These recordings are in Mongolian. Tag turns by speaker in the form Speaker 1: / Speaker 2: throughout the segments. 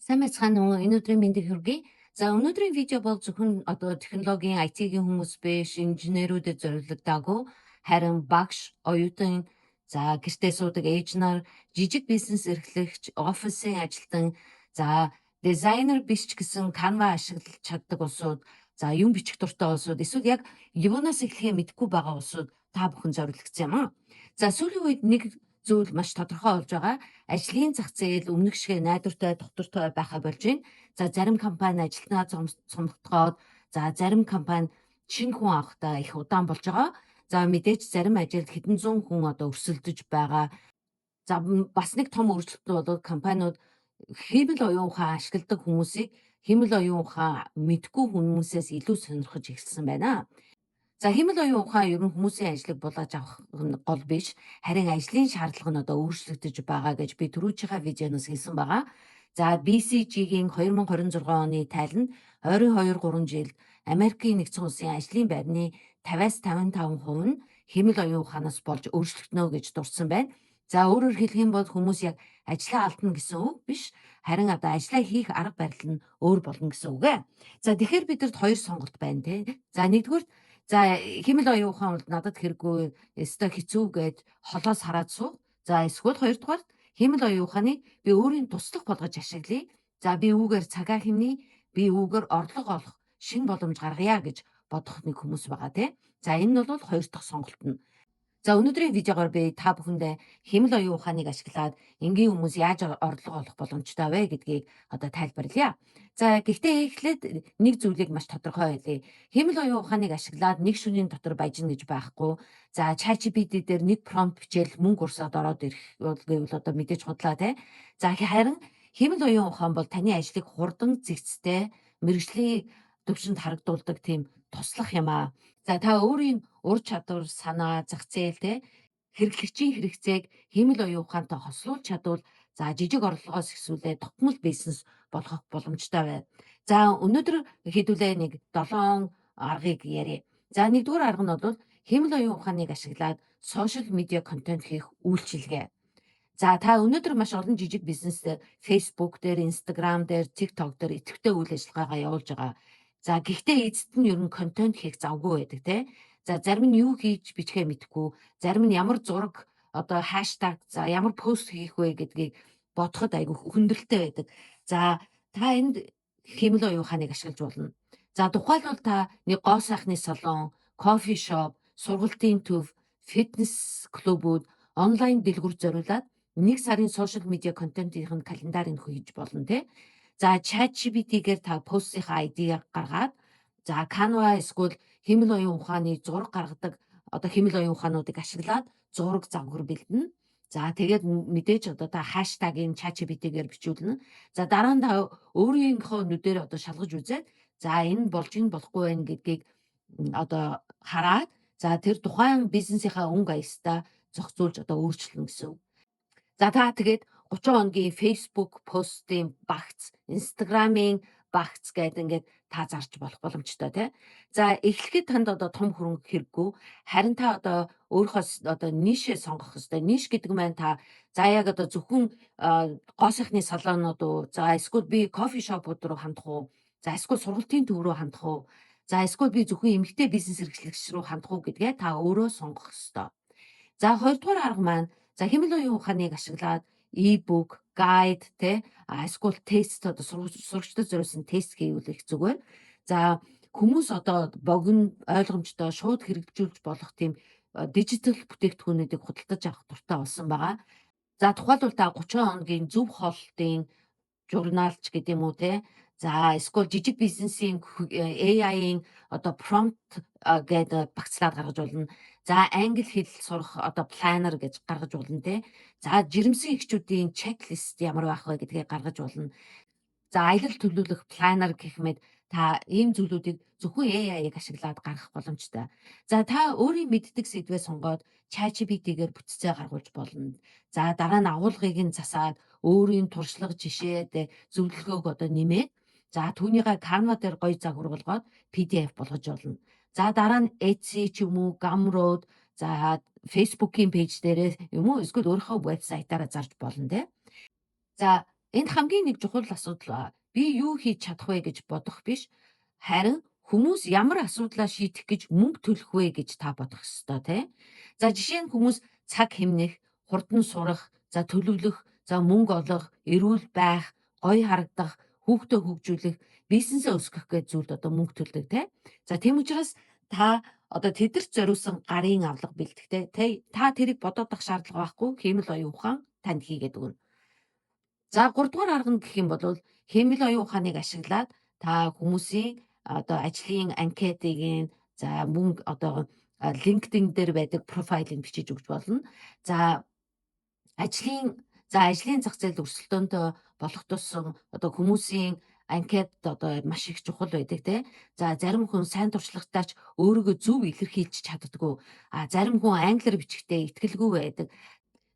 Speaker 1: Сайн байцгаана уу? Энэ өдрийн мэндийг хүргэе. За өнөөдрийн видео бол зөвхөн технологийн IT-ийн хүмүүс биш, инженерүүдэд зориулагдаагүй харин багш, оюутан, за гэртээ суудаг ээж нар, жижиг бизнес эрхлэгч, офисын ажилтан, за дизайнер биш ч гэсэн Canva ашиглаж чаддаг улсууд, за юм бичих дуртай улсууд, эсвэл яг юунаас эхлэхээ мэдэхгүй байгаа улсууд та бүхэн зориулагдсан юм аа. За сүүлийн үед нэг зүйл маш тодорхой болж байгаа. Ажлын зах зээл өмнөх шиг найдвартай, доктортой байхаа болж байна. За зарим компани ажилтнаа цомогтгоод, за зарим компани шинэ хүн авахдаа их удаан болж байгаа. За мэдээж зарим ажилд хэдэн зуун хүн өрсөлдөж байгаа. За бас нэг том өөрчлөлт бол компаниуд хиймэл оюун ухаан ашигладаг хүмүүсийг хиймэл оюун ухаан мэдгүй хүмүүсээс илүү сонирхож эхэлсэн байна. За хиймэл оюун ухаан ер нь хүмүүсийн ажлыг булааж авах нь гол биш. Харин ажлын шаардлага нь өөрчлөгдөж байгаа гэж би түрүүчийнхаа видеоноос хэлсэн байгаа. За BCG-ийн 2026 оны тайл нь 22-3 жилд Америкийн нэгдсэн улсын ажлын байрны 50-55% нь хиймэл оюун ухаанаас болж өөрчлөгдөнө гэж дурдсан байна. За өөрөөр хэлэх юм бол хүмүүс яг ажлаа алдна гэсэн үг биш. Харин ажлаа хийх арга барил нь өөр болно гэсэн үг ээ. За тэгэхээр бидэрт хоёр сонголт байна тий. За нэгдүгээр хиймэл оюун ухаан бол надад хэрэггүй, өстой хэцүү гэж холоос хараад суух. За эсвэл хоёрдугаар хиймэл оюун ухааныг би өөрийн туслах болгож ашиглая. За би үүгээр цагаа хэмнэе, би үүгээр орлого олох шинэ боломж гаргая гэж бодох нэг хүмүүс байгаа тий. За энэ нь бол хоёр дахь сонголт нь. За өнөөдрийн видеогоор би та бүхэндээ хиймэл оюун ухааныг ашиглаад энгийн хүмүүс яаж орлого олох боломжтой вэ гэдгийг тайлбарлая. За гэхдээ эхлээд нэг зүйлийг маш тодорхой хэлье. Хиймэл оюун ухааныг ашиглаад нэг шөнийн дотор баяжна гэж байхгүй. За ChatGPT дээр нэг промпт бичээл мөнгө урсаад ороод ирэх гэвэл мэдээж худлаа тий. За харин хиймэл оюун ухаан бол таны ажлыг хурдан, зэгцтэй, мэрэгжлийн төвшөнд харагдуулдаг тийм туслах юм аа. За та өөрийн ур чадвар, санаа, зах зээл хэрэглэгчийн хэрэгцээг хиймэл оюун ухаантай хослуулж чадвал жижиг орлогоос эхлүүлээ тогтмол бизнес болгох боломжтой байна. За өнөөдөр хэдүүлээ нэг 7 аргыг яриа. За нэгдүгээр арга нь бол хиймэл оюун ухааныг ашиглаад сошиал медиа контент хийх үйлчилгээ. За та өнөөдөр маш олон жижиг бизнес Facebook дээр, Instagram дээр, TikTok дээр идэвхтэй үйл ажиллагаагаа явуулж байгаа. За гэхдээ эцэст нь ер нь контент хийх завгүй байдаг тий. За зарим нь юу хийж бичихээ мэдэхгүй, зарим нь ямар зураг хаштаг ямар пост хийх вэ гэдгийг бодоход айгүй хүндрэлтэй байдаг. За та энд хиймэл оюун ухааныг ашиглаж болно. За тухайлбал та нэг гоо сайхны салон, кофе шоп, сургалтын төв, фитнес клубүүд онлайн дэлгүүр зориулаад нэг сарын сошиал медиа контентын календарыг хийж болно тий. За ChatGPT-гээр та постынхаа ID-г гаргаад Canva эсвэл хиймэл оюун ухааны зураг гаргадаг хиймэл оюун ухаануудыг ашиглаад зураг завхар бэлдэнэ. За тэгээд мэдээж та хаштагийн ChatGPT-гээр бичүүлнэ. За дараа нь та өөрийнхөө нүдээр шалгаж үзээд энэ болж ин болохгүй байх гэдгийг хараад тэр тухайн бизнесийнхаа өнгө аястаа зохицуулж өөрчлөн гэсэн үг. За та тэгээд 30 хоногийн Facebook постын багц, Instagram-ийн багц гэдэг та зарж болох боломжтой тий. За эхлэхэд танд том хөрөнгө хэрэггүй. Харин та өөрийнхөө нишээ сонгох ёстой. Ниш гэдэг нь та яг зөвхөн гоо сайхны салонууд уу, за эсвэл би кофе шопууд руу хандах уу, за эсвэл сургалтын төв рүү хандах уу, за эсвэл би зөвхөн эмэгтэй бизнес эрхлэгч рүү хандах уу гэдгээ та өөрөө сонгох ёстой. За хоёрдугаар арга маань хиймэл оюун ухааныг ашиглаад e-book, guide эсвэл тест сурагчдад зориулсан тест хийвэл их зүгээр. За хүмүүс богино ойлгомжтой шууд хэрэгжүүлж болох тийм дижитал бүтээгдэхүүнүүдийг худалдаж авах дуртай болсон байгаа. За тухайлбал та 30 хоногийн зөв хоолтын журналч гэдэг юм уу тий. За эсвэл жижиг бизнесийн AI-ийн prompt гэдэг багцлаад гаргаж болно. За англи хэл сурах planner гэж гаргаж болно тий. За жирэмсэн эхчүүдийн чеклист ямар байх вэ гэдгийг гаргаж болно. За аялал төлөвлөх planner гэх мэт та ийм зүйлүүдийг зөвхөн AI-ыг ашиглаад гаргах боломжтой. За та өөрийн мэддэг сэдвээ сонгоод ChatGPT-гээр бүтцээ гаргуулж болно. За дараа нь агуулгыг нь засаад өөрийн туршлага жишээ зөвлөгөөг нэмээд за түүнийгээ Canva дээр гоё загвар болгоод PDF болгож болно. За дараа нь Etsy ч юм уу, Gumroad, за Facebook-ийн пэйж дээрээ юм уу эсвэл өөрийнхөө вебсайтаараа зарж болно тий. За Энд хамгийн нэг чухал асуудал би юу хийж чадах вэ гэж бодох биш. Харин хүмүүс ямар асуудлаа шийдэх гэж мөнгө төлөх вэ гэж та бодох ёстой тий. За жишээ нь хүмүүс цаг хэмнэх, хурдан сурах, за төлөвлөх, за мөнгө олох, эрүүл байх, гоё харагдах, хүүхдээ хөгжүүлэх, бизнесээ өсгөх гэж зүйлд одоо мөнгө төлдөг тий. За тийм учраас та одоо тэдэрч зориулсан гарын авлага бэлтгэхдээ тий та тэрийг бодоод ах шаардлага байхгүй. Хиймэл оюун ухаан танд хийгээд өгнө. За 3 дугаар арга нь гэх юм бол хэмэл оюун ухааныг ашиглаад та хүмүүсийн одоо ажлын анкетыг за мөн одоо LinkedIn дээр байдаг профайлыг бичиж өгч болно. За ажлын зах зээлд өрсөлдөөнтэй болох тусам одоо хүмүүсийн анкет одоо маш их чухал байдаг тий. За зарим хүн сайн туршлагатай ч өөрийгөө зөв илэрхийлж чаддаггүй. Зарим хүн англиар бичихтэй итгэлгүй байдаг.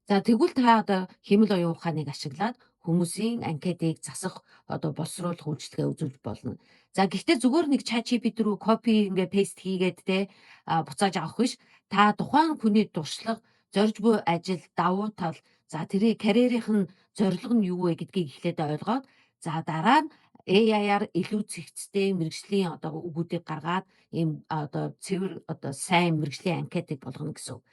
Speaker 1: За тэгвэл та одоо хэмэл оюун ухааныг ашиглаад хүмүүсийн анкетыг засах одоо боловсруулах үйлчилгээ үзүүлж болно. За гэхдээ зүгээр нэг ChatGPT рүү копи ингээ пейст хийгээд те буцааж авах биш. Та тухайн хүний туршлага, зорж буй ажил, давуу тал, за тэрийн карьерийнх нь зорилго нь юу вэ гэдгийг эхлээд ойлгоод за дараа нь AI-аар илүү цэгцтэй мэрэгжлийн одоо үгүүдийг гаргаад ийм одоо цэвэр одоо сайн мэрэгжлийн анкетыг болгоно гэсэн үг.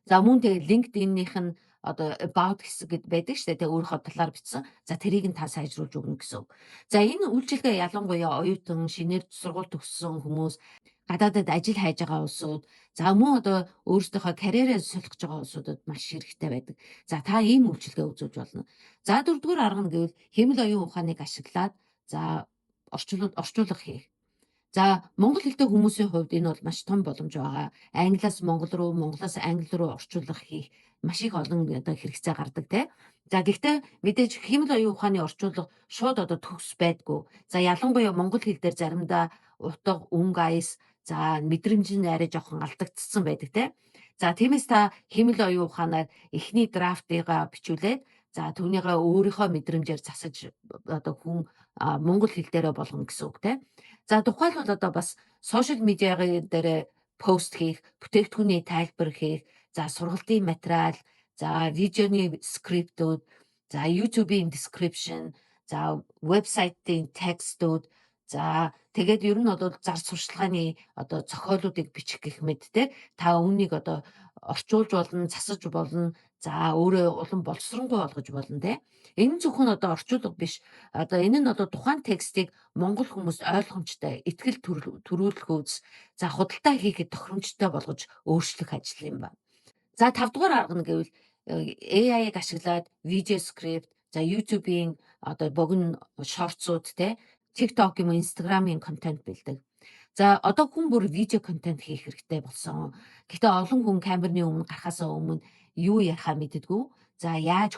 Speaker 1: За мөн тэгээ LinkedIn-ийнх нь одоо about хэсэг гэд байдаг штэ тэгээ өөрийнхөө талаар бичсэн. За тэрийг нь та сайжруулж өгнө гэсэн үг. За энэ үйлчилгээ ялангуяа оюутан, шинээр сургууль төгссөн хүмүүс, гадаадад ажил хайж байгаа улсууд, за мөн одоо өөрсдийнхөө карьерээ солих гэж байгаа улсуудад маш хэрэгтэй байдаг. За та ийм үйлчилгээ үзүүлж болно. За дөрөвдүгээр арга нь гэвэл хэмэл оюун ухааныг ашиглаад за орчуулга хийх. За монгол хэлтэй хүмүүсийн хувьд энэ бол маш том боломж байгаа. Англиас монгол руу, монголоос англи руу орчуулга хийх маш их олон одоо хэрэгцээ гардаг тий. За гэхдээ мэдээж хэмэл оюун ухааны орчуулга шууд одоо төгс байдгүй. За ялангуяа монгол хэл дээр заримдаа утга, өнгө аяс, за мэдрэмж нь арай жоохон алдагдсан байдаг тий. За тиймээс та хэмэл оюун ухаанаар эхний драфтыгаа бичүүлээд за түүнийгээ өөрийнхөө мэдрэмжээр засаж одоо хүн монгол хэл дээрээ болгоно гэсэн үг тий. За тухайлбал одоо бас сошиал медиагийн дээр пост хийх, бүтээгдэхүүний тайлбар хийх, за сургалтын материал, за видеоны скриптүүд, за YouTube-ийн description, за вебсайтын текстүүд, за тэгээд ер нь бол зар сурчлагын одоо зохиолуудыг бичих гэх мэт те та үүнийг одоо орчуулж болно, засаж болно, за өөрөө улам боловсронгуй болгож болно те. Энэ зөвхөн одоо орчуулга биш. Одоо энэ нь одоо тухайн текстийг монгол хүмүүст ойлгомжтой, ихтгэл төрүүлэх үйлс, за худалдаа хийхэд тохиромжтой болгож өөрчлөх ажил юм байна. За 5 дугаар арга нь гэвэл AI-г ашиглаад видео скрипт, за YouTube-ийн одоо богино шортсууд те TikTok юм уу, Instagram-ийн контент бэлдэг. За одоо хүн бүр видео контент хийх хэрэгтэй болсон. Гэхдээ олон хүн камерны өмнө гарахаасаа өмнө юу ярихаа мэддэггүй. За яаж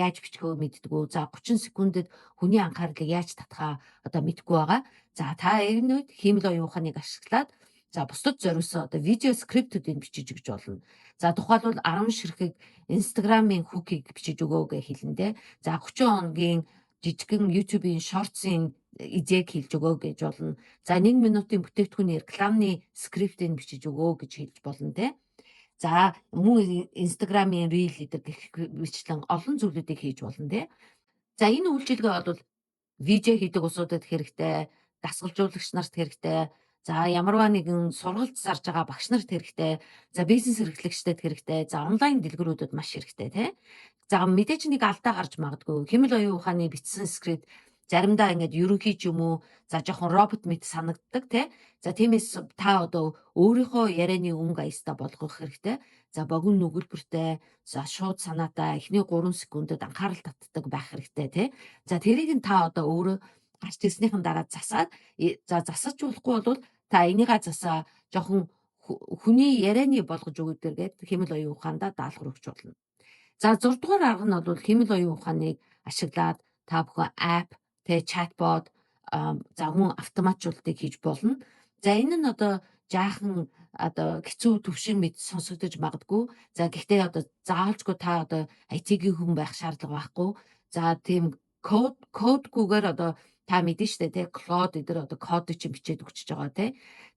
Speaker 1: яаж бичихөө мэддэггүй. За 30 секундэд хүний анхаарлыг яаж татхаа одоо мэдэхгүй байгаа. За та энэ үед хэмэл оюун ухааныг ашиглаад за бусдад зориулсан одоо видео скриптүүдийг бичиж өгч болно. За тухайлбал 10 ширхэг Instagram-ийн хүүкийг бичиж өгөө гэж хэлэндээ. За 30 хоногийн жижигхэн YouTube-ийн шортсын эзэг хэлж өгөө гэж болно. За 1 минутын бүтээгдэхүүний рекламны скриптийг бичиж өгөө гэж хэлж болно те. За мөн Instagram-ийн reel гэдэг бичлэн олон зүйлүүдийг хийж болно те. За энэ үйлчилгээ бол видео хийдэг усуудад хэрэгтэй, дасгалжуулагч нарт хэрэгтэй, за ямарваа нэгэн сургалт зарж байгаа багш нарт хэрэгтэй, за бизнес эрхлэгчдэд хэрэгтэй, за онлайн дэлгэрүүдэд маш хэрэгтэй тий. За мэдээж нэг алдаа гарч магадгүй. Хэмэл оюун ухааны бичсэн скрипт заримдаа ингээд ерөнхий ч юм уу за жоохон робот мэт санагддаг тий. За тиймээс та одоо өөрийнхөө ярианы өнгө аястаа болгох хэрэгтэй. За богино нүгэлбэртэй, за шууд санаатай эхний 3 секундэд анхаарал татдаг байх хэрэгтэй тий. За тэрийг нь та одоо өөрөө гарч ирснийхэн дараа засаад за засаж болохгүй бол та энийгээ засаа жоохон хүний ярианы болгож өгöd гээд хэмэл оюун ухаандаа даалгавар өгч болно. За 6 дугаар арга нь бол хэмэл оюун ухааныг ашиглаад та бүхэн app, тэ чатбот, за мөн автоматжуулалтыг хийж болно. За энэ нь одоо жаахан одоо хэцүү төвшин мэд сонсогдож магадгүй. За гэхдээ одоо заавалжгүй та одоо IT-ийн хүн байх шаардлага байхгүй. За тийм кодгүйгээр одоо та мэдэн штэ тий Claude эдэр одоо кодыг чинь бичээд өгчөж байгаа тий.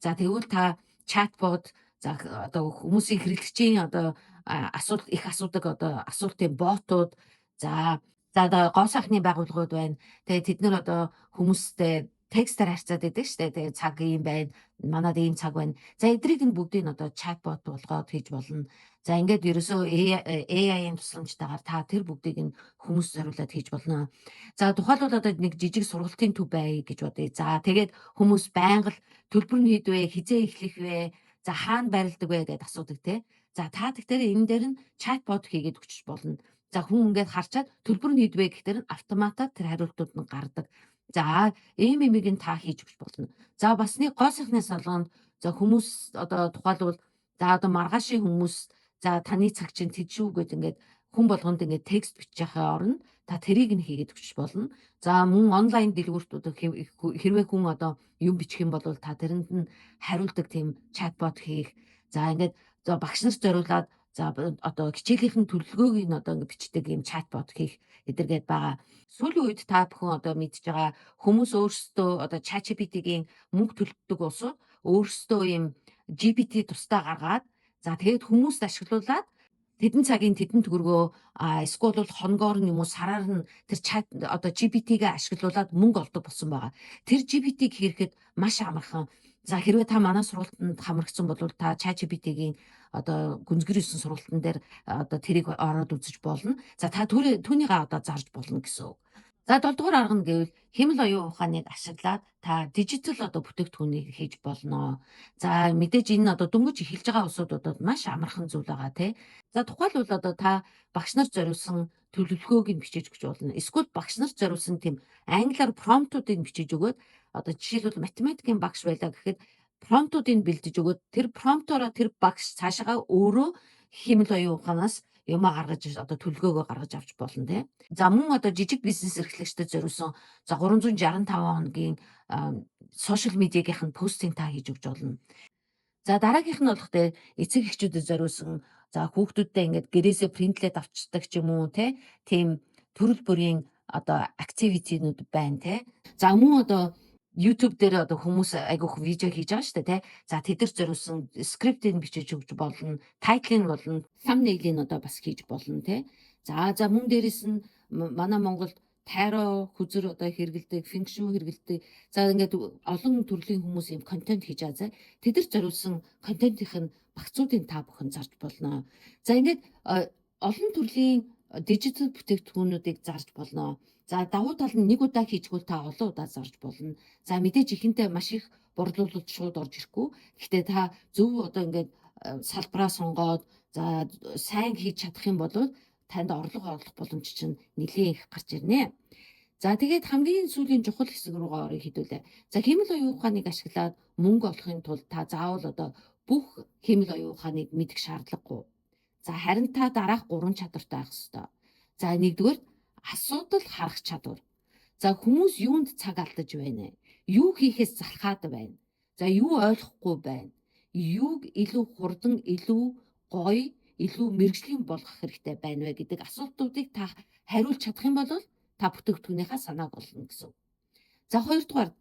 Speaker 1: За тэгвэл та чатбот за одоо хүмүүсийн хэрэглэгчийн одоо асуудал их асуудаг одоо асуултын ботууд за За одоо гоо сайхны байгууллагууд байна. Тэгээд тэд нар одоо хүмүүстэй текстээр харьцаад байдаг шүү дээ. Тэгээд цаг ийм байна. Манад ийм цаг байна. За эдрийг нь бүгдийг нь одоо чатбот болгоод хийж болно. За ингээд ерөөсөө AI-ийн тусламжтайгаар та тэр бүгдийг нь хүмүүст зориулаад хийж болно. За тухайлбал одоо нэг жижиг сургалтын төв бай гэж бодъё. За тэгээд хүмүүс байнга л төлбөр нь хэд вэ? Хизээ эхлэх вэ? За хаана барилдаг вэ гэдээ асуудаг те. За та тэгэхээр энэ дээр нь чатбот хийгээд өгч болно. За хүн ингээд харчаад төлбөр нь хэд вэ гэхээр нь автоматар тэр хариултууд нь гардаг. За ийм имийг нь та хийж өгч болно. За бас нэг гол сайхнаас болгоно. За хүмүүс одоо тухайлбал за одоо маргаашийн хүмүүс за таны цаг чинь тэд шүү гэд ингээд хүн болгонд ингээд текст бичих яхаа орно. Та тэрийг нь хийгээд өгч болно. За мөн онлайн дэлгүүртүүд хэрвээ хүн одоо юм бичих юм бол та тэрэнд нь хариулдаг тийм чатбот хийх. За ингээд за багш нарт зориулаад за одоо хичээлийнхэн төлөвлөгөөг нь одоо ингэ бичдэг юм чатбот хийх эдэргээд байгаа. Сүүлийн үед та бүхэн одоо мэдж байгаа хүмүүс өөрсдөө одоо ChatGPT-гийн мөнгө төлдөг улсууд өөрсдөө ийм GPT тусдаа гаргаад за тэгээд хүмүүст ашиглуулад тэдэн цагийн тэдэн төгрөгөө эсвэл бол хоногоор нь юм уу сараар нь тэр чат одоо GPT-гээ ашиглуулад мөнгө олдог болсон байгаа. Тэр GPT-г хийхэд маш амархан. За хэрвээ та манай сургалтанд хамрагдсан бол та ChatGPT-гийн одоо гүнзгэр 9 сургалтын дээр одоо тэрийг ороод үзэж болно. За та түүнийгээ одоо зарж болно гэсэн үг. За 7 дугаар арга нь гэвэл хэмэл оюун ухааныг ашиглаад та дижитал одоо бүтээгдэхүүнийг хийж болно. За мэдээж энэ одоо дөнгөж эхэлж байгаа улсуудад маш амархан зүйл байгаа тий. За тухайлбал одоо та багш нарт зориулсан төлөвлөгөөг нь бичиж өгч болно. Эсвэл багш нарт зориулсан тийм англиар промптуудыг бичиж өгөөд одоо жишээлбэл математикийн багш байлаа гэхэд промптуудыг бэлдэж өгөөд тэр промптороо тэр багш цаашаа өөрөө хэмэл оюун ухаанаас юмаа гаргаж одоо төлөвлөгөөгөө гаргаж авч болно тий. За мөн одоо жижиг бизнес эрхлэгчдэд зориулсан за 365 хоногийн сошиал медиагийнх нь постинг та хийж өгч болно. За дараагийнх нь болох те эцэг эхчүүдэд зориулсан за хүүхдүүдтэй ингээд гэрээсээ принтлээд авчдаг ч юм уу тийм төрөл бүрийн одоо активитинууд байна те. За мөн одоо YouTube дээр одоо хүмүүс айгүйх видео хийж байгаа шүү дээ те. За тэдэр зориулсан скриптийг бичиж өгч болно. Тайтлыг болно. Thumbnail-ийг одоо бас хийж болно те. За мөн дээрэс нь манай Монголд тайро хүзэр одоо хэрэгэлдэг, фэнкшүү хэрэгэлдэг. За ингээд олон төрлийн хүмүүс юм контент хийж байгаа. Тэдэр зориулсан контентын багцуудыг та бүхэн зарж болно. За ингээд олон төрлийн дижитал бүтээгдэхүүнүүдийг зарж болно. За давуу тал нь нэг удаа хийчихвэл та олон удаа зарж болно. За мэдээж ихэнхдээ маш их борлуулалт шууд орж ирэхгүй. Гэхдээ та зөв одоо ингээд салбараа сонгоод за сайн хийж чадах юм бол танд орлого олох боломж чинь нэлээд их гарч ирнэ. За тэгээд хамгийн сүүлийн чухал хэсэг рүүгээ орё хэдүүлээ. За хэмэл оюун ухааныг ашиглаад мөнгө олохын тулд та заавал одоо бүх хэмэл оюун ухааныг мэдэх шаардлагагүй. За харин та дараах 3 чадвартай байх ёстой. За нэгдүгээр асуудал харах чадвар. За хүмүүс юунд цаг алдаж байна? Юу хийхээс залхаад байна? За юу ойлгохгүй байна? Юуг илүү хурдан, илүү гоё, илүү мэрэгжлийн болгох хэрэгтэй байна вэ гэдэг асуултуудыг та хариулж чадах юм бол та бүтээгдэхүүнийхээ санааг олно гэсэн. За хоёрдугаар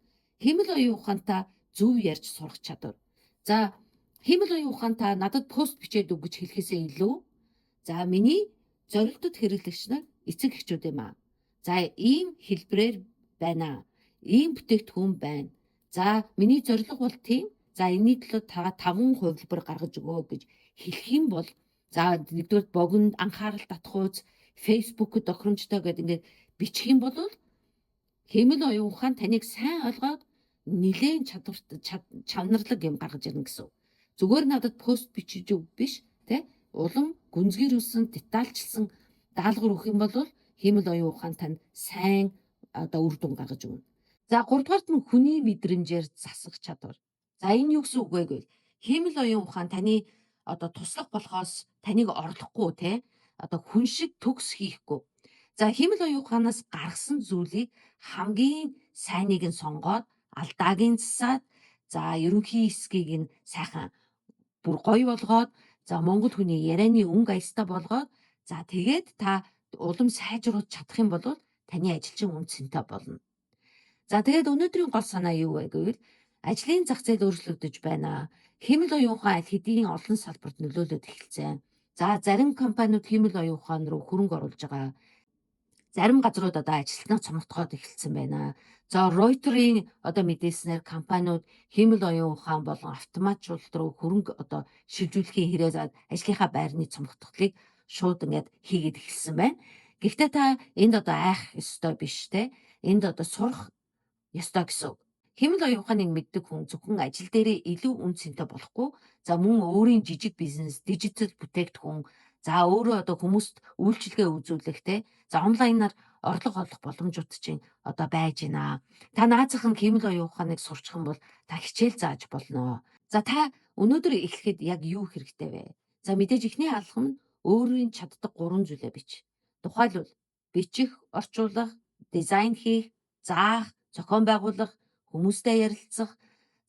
Speaker 1: хэмэл оюун ухаантай зөв ярьж сурах чадвар. За хэмэл оюун ухаантай надад пост бичээд өг гэж хэлэхээсээ илүү за миний зорилтод хэрэглэгч нар эцэг эхчүүд юм аа. За ийм хэлбэрээр байна. Ийм бүтээгдэхүүн байна. За миний зорилго бол тийм. За энэний төлөө та 5 хувилбар гаргаж өгөө гэж хэлэх юм бол за нэгдүгээр богино анхаарал татахуйц фейсбુકд тохиромжтой гэдэг ингээд бичих юм бол хэмэл оюун ухаан таныг сайн ойлгоод нэлээд чанарлаг юм гаргаж ирнэ гэсэн. Зүгээр надад пост бичиж өг биш тэ улам гүнзгийрүүлсэн детальчилсан даалгавар өгөх юм бол хэмэл оюун ухаан танд сайн одоо үр дүн гаргаж өгнө. За 3 дугаарт нь хүний мэдрэмжээр засах чадвар. За энэ юу гэсэн үг вэ гэвэл хэмэл оюун ухаан таны одоо туслах болохоос таныг орлохгүй те одоо хүн шиг төгс хийхгүй. За хэмэл оюун ухаанаас гаргасан зүйлийг хамгийн сайныг нь сонгоод алдааг нь засаад за ерөнхий хэсгийг нь сайхан бүр гоё болгоод за монгол хүний ярианы өнгө аястай болгоод за тэгээд та улам сайжруулж чадах юм бол таны ажилчин үнцэнтэй болно. За тэгээд өнөөдрийн гол санаа юу вэ гэвэл ажлын зах зээл өөрчлөгдөж байна. Хэмэл оюун ухаан аль хэдийн олон салбарт нөлөөлөд эхэлсэн. За зарим компаниуд хэмэл оюун ухаан руу хөрөнгө оруулж байгаа. Зарим газрууд одоо ажилтнаа цомогтоход эхэлсэн байна. За Reuters-ийн одоо мэдээснээр компаниуд хиймэл оюун ухаан болон автоматжуулалт руу хөрөнгө одоо шилжүүлэхийн хэрээр ажлынхаа байрны цомогтголыг шууд ингээд хийгээд эхэлсэн байна. Гэхдээ та энд одоо айх ёстой биш те. Энд одоо сурах ёстой гэсэн үг. Хиймэл оюун ухааныг мэддэг хүн зөвхөн ажил дээрээ илүү үн цэнтэй болохгүй, за мөн өөрийн жижиг бизнес, дижитал бүтээгдэхүүн, за өөрөө одоо хүмүүст үйлчилгээ үзүүлэх те. За онлайнаар орлого олох боломжууд чинь одоо байж байна. Та наазах нь хиймэл оюун ухааныг сурчих юм бол та хичээл зааж болно. За та өнөөдөр эхлэхэд яг юу хэрэгтэй вэ? За мэдээж ихний алхам нь өөрийн чаддаг 3 зүйлээ бич. Тухайлбал бичих, орчуулах, дизайн хийх, заах, зохион байгуулах, хүмүүстэй ярилцах,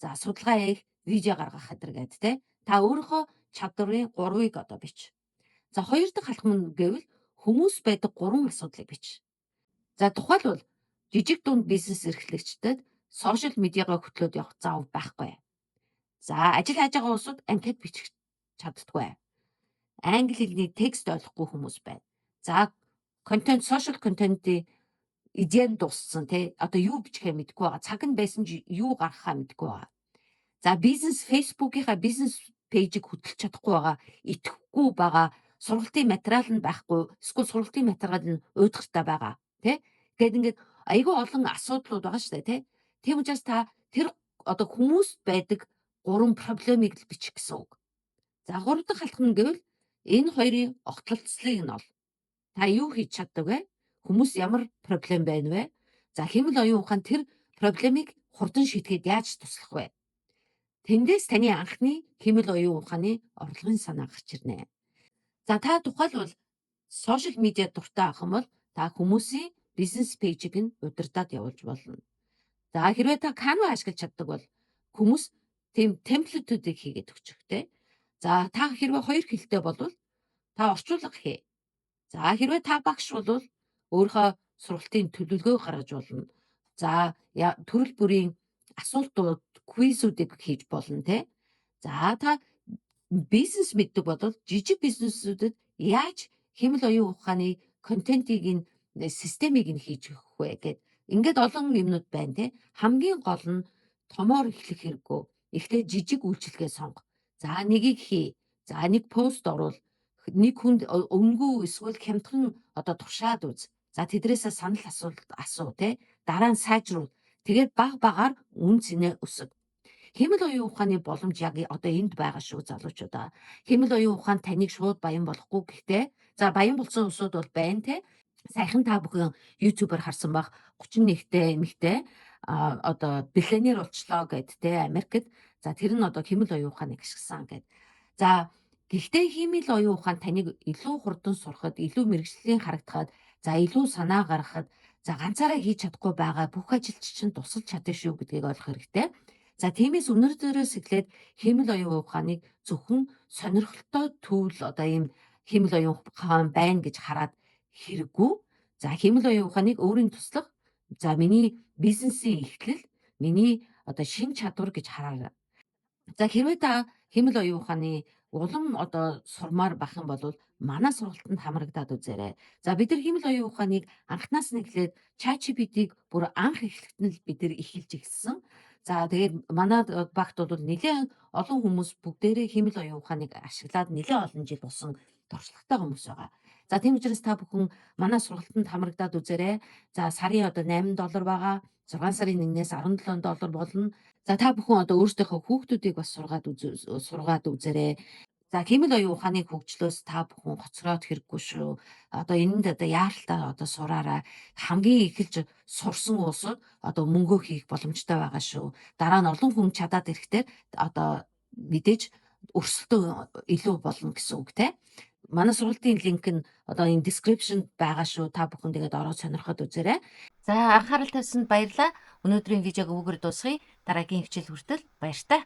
Speaker 1: за судалгаа хийх, видео гаргах гэдэг те. Та өөрийнхөө чадварын 3-ыг одоо бич. За 2 дахь алхам нь гэвэл хүмүүс байдаг 3 асуудлыг бич. За тухайлбал жижиг дунд бизнес эрхлэгчдэд сошиал медиагаа хөтлөөд явах заав байхгүй. За ажил хайж байгаа улсууд анкет бичих чаддаггүй. Англи хэлний текст ойлгохгүй хүмүүс байна. За контент, сошиал контентын идея дууссан те. Одоо юу бичихээ мэдэхгүй байгаа. Цаг нь байсан чи юу гаргахаа мэдэхгүй байгаа. За бизнес Facebook-ийнхаа бизнес пэйжийг хөтлөж чадахгүй байгаа, итгэхгүй байгаа, сургалтын материал нь байхгүй, эсвэл сургалтын материал нь уйдгартай байгаа, тэ? Гэт ингээд айгүй олон асуудлууд байгаа шүү дээ, тэ? Тийм учраас та тэр одоо хүмүүст байдаг 3 проблемыг л бичих гэсэн үг. За 3 дахь алхам нь гэвэл энэ хоёрын огтлцлыг нь ол. Та юу хийж чаддаг вэ? Хүмүүс ямар проблем байна вэ? За хиймэл оюун ухаан тэр проблемыг хурдан шийдэхэд яаж туслах вэ? Тэндээс таны анхны хиймэл оюун ухааны орлогын санаа гарч ирнэ. За та тухайлбал сошиал медиа дуртай ах юм бол та хүмүүсийн бизнес пэйжийг нь удирдах явуулж болно. За хэрвээ та Canva ашиглаж чаддаг бол хүмүүс тийм темплетүүдийг хийгээд өгчих те. За та хэрвээ 2 хэлтэй болвол та орчуулга хий. За хэрвээ та багш бол өөрийнхөө сургалтын төлөвлөгөө гаргаж болно. За төрөл бүрийн асуултууд, квизүүдийг хийж болно те. За та бизнес мэддэг бол жижиг бизнесүүдэд яаж хиймэл оюун ухааны контентийг нь системийг нь хийж өгөх вэ гэд ингээд олон юмнууд байна те. Хамгийн гол нь томоор эхлэх хэрэггүй. Эхлээд жижиг үйлчилгээ сонго. За нэгийг хий. За нэг пост оруул. Нэг хүнд өнгөө эсвэл хямдхан одоо туршаад үз. За тэдрээсээ санал асуу те. Дараа нь сайжруул. Тэгээд баг багаар үн цэнэ өсөг. Хиймэл оюун ухааны боломж яг одоо энд байгаа шүү залуучуудаа. Хиймэл оюун ухаан таныг шууд баян болохгүй гэхдээ за баян болсон усуд бол байна те. Саяхан та бүхэн YouTube-аар харсан бах 31-тэй эмэгтэй одоо биллионер болчлоо гэд те Америкт. За тэр нь одоо хиймэл оюун ухааныг ашигласан гэд. За гэхдээ хиймэл оюун ухаан таныг илүү хурдан сурахад, илүү мэрэгжлийн харагдахад, за илүү санаа гаргахад, за ганцаараа хийж чадахгүй байгаа бүх ажилч чинь тусалж чадна шүү гэдгийг ойлгох хэрэгтэй. За тиймээс өнөөдрөөс эхлээд хиймэл оюун ухааныг зөвхөн сонирхолтой түүл одоо ийм хиймэл оюун ухаан байна гэж хараад хэрэггүй. За хиймэл оюун ухааныг өөрийн туслах, за миний бизнесийн эхлэл, миний одоо шин чадвар гэж хараарай. За хэрвээ та хиймэл оюун ухааны улам одоо сурмаар бах юм бол манай сургалтанд хамрагдаад үзээрэй. За бид нар хиймэл оюун ухааныг анхнаас нь эхлээд ChatGPT-г бүр анх эхлэхэд нь бид нар эхэлж ирсэн. За тэгээд манай багт бол нэлээд олон хүмүүс бүгдээрээ хиймэл оюун ухааныг ашиглаад нэлээд олон жил болсон туршлагатай хүмүүс байгаа. За тийм учраас та бүхэн манай сургалтанд хамрагдаад үзээрэй. За сарын одоо $8 байгаа. 6 сарын 1-ээс $17 болно. За та бүхэн одоо өөрсдийнхөө хүүхдүүдийг бас сургаад үзээрэй. За хиймэл оюун ухааны хөгжлөөс та бүхэн хоцроод хэрэггүй шүү. Одоо энэнд одоо яаралтай одоо сураараа хамгийн эхэлж сурсан уусууд одоо мөнгөө хийх боломжтой байгаа шүү. Дараа нь олон хүн чадаад ирэхдээ одоо мэдээж өрсөлдөө илүү болно гэсэн үг те. Манай сургалтын линк нь одоо энэ description байгаа шүү. Та бүхэн тэгээд ороод сонирхоод үзээрэй. За анхаарал тавьсанд баярлалаа. Өнөөдрийн видеог өгөр дуусгая. Дараагийн хичээл хүртэл баяр та.